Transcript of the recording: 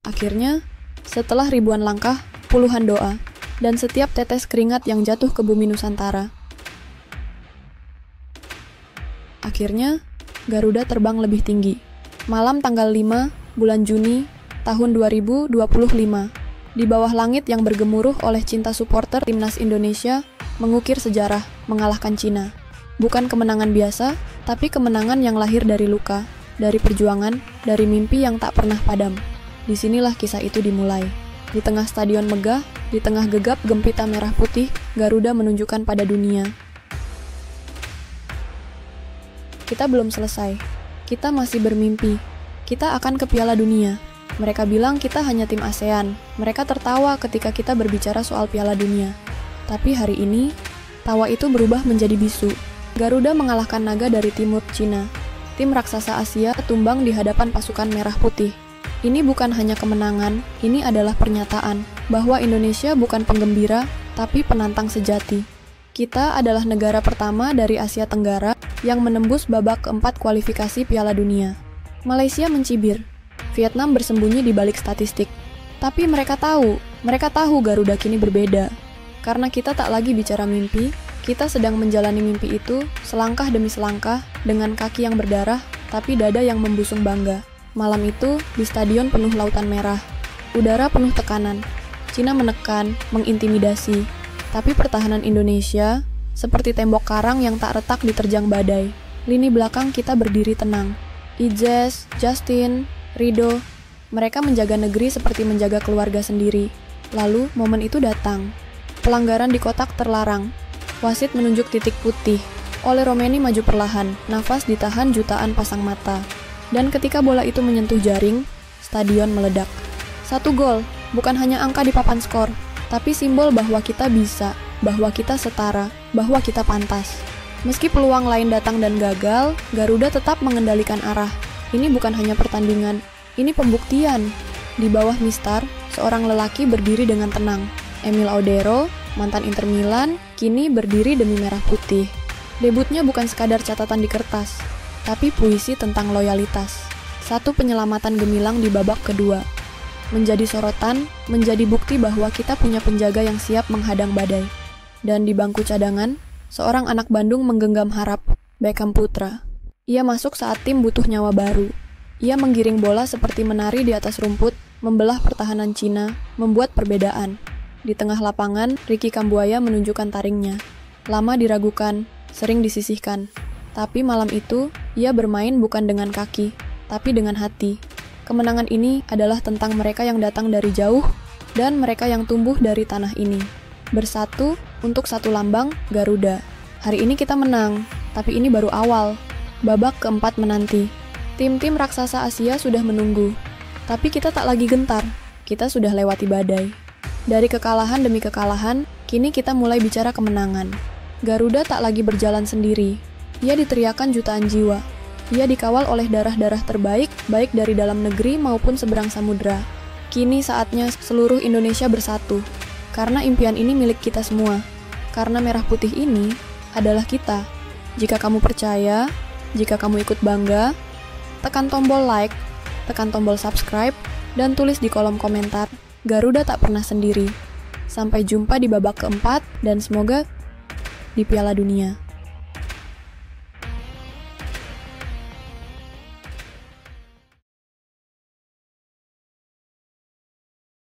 Akhirnya, setelah ribuan langkah, puluhan doa, dan setiap tetes keringat yang jatuh ke bumi Nusantara, akhirnya Garuda terbang lebih tinggi. Malam tanggal 5 bulan Juni tahun 2025, di bawah langit yang bergemuruh oleh cinta supporter timnas Indonesia, mengukir sejarah mengalahkan Cina. Bukan kemenangan biasa, tapi kemenangan yang lahir dari luka, dari perjuangan, dari mimpi yang tak pernah padam. Disinilah kisah itu dimulai. Di tengah stadion megah, di tengah gegap gempita merah putih, Garuda menunjukkan pada dunia. Kita belum selesai. Kita masih bermimpi. Kita akan ke Piala Dunia. Mereka bilang kita hanya tim ASEAN. Mereka tertawa ketika kita berbicara soal Piala Dunia. Tapi hari ini, tawa itu berubah menjadi bisu. Garuda mengalahkan naga dari timur Cina. Tim raksasa Asia tumbang di hadapan pasukan merah putih. Ini bukan hanya kemenangan, ini adalah pernyataan bahwa Indonesia bukan penggembira, tapi penantang sejati. Kita adalah negara pertama dari Asia Tenggara yang menembus babak keempat kualifikasi Piala Dunia. Malaysia mencibir, Vietnam bersembunyi di balik statistik. Tapi mereka tahu Garuda kini berbeda. Karena kita tak lagi bicara mimpi, kita sedang menjalani mimpi itu selangkah demi selangkah dengan kaki yang berdarah, tapi dada yang membusung bangga. Malam itu, di stadion penuh lautan merah. Udara penuh tekanan. Cina menekan, mengintimidasi. Tapi pertahanan Indonesia seperti tembok karang yang tak retak diterjang badai. Lini belakang kita berdiri tenang. Ijes, Justin, Rido, mereka menjaga negeri seperti menjaga keluarga sendiri. Lalu, momen itu datang. Pelanggaran di kotak terlarang. Wasit menunjuk titik putih. Oleh Romeni maju perlahan, nafas ditahan jutaan pasang mata. Dan ketika bola itu menyentuh jaring, stadion meledak. 1 gol, bukan hanya angka di papan skor, tapi simbol bahwa kita bisa, bahwa kita setara, bahwa kita pantas. Meski peluang lain datang dan gagal, Garuda tetap mengendalikan arah. Ini bukan hanya pertandingan, ini pembuktian. Di bawah Mistar, seorang lelaki berdiri dengan tenang. Emil Audero, mantan Inter Milan, kini berdiri demi merah putih. Debutnya bukan sekadar catatan di kertas, tapi puisi tentang loyalitas. Satu penyelamatan gemilang di babak kedua. Menjadi sorotan, menjadi bukti bahwa kita punya penjaga yang siap menghadang badai. Dan di bangku cadangan, seorang anak Bandung menggenggam harap, Beckham Putra. Ia masuk saat tim butuh nyawa baru. Ia menggiring bola seperti menari di atas rumput, membelah pertahanan Cina, membuat perbedaan. Di tengah lapangan, Ricky Kambuaya menunjukkan taringnya. Lama diragukan, sering disisihkan. Tapi malam itu, ia bermain bukan dengan kaki, tapi dengan hati. Kemenangan ini adalah tentang mereka yang datang dari jauh, dan mereka yang tumbuh dari tanah ini. Bersatu, untuk satu lambang, Garuda. Hari ini kita menang, tapi ini baru awal. Babak keempat menanti. Tim-tim raksasa Asia sudah menunggu. Tapi kita tak lagi gentar, kita sudah lewati badai. Dari kekalahan demi kekalahan, kini kita mulai bicara kemenangan. Garuda tak lagi berjalan sendiri. Ia diteriakan jutaan jiwa. Ia dikawal oleh darah-darah terbaik, baik dari dalam negeri maupun seberang samudra. Kini saatnya seluruh Indonesia bersatu. Karena impian ini milik kita semua. Karena merah putih ini adalah kita. Jika kamu percaya, jika kamu ikut bangga, tekan tombol like, tekan tombol subscribe, dan tulis di kolom komentar, Garuda tak pernah sendiri. Sampai jumpa di babak keempat, dan semoga di Piala Dunia.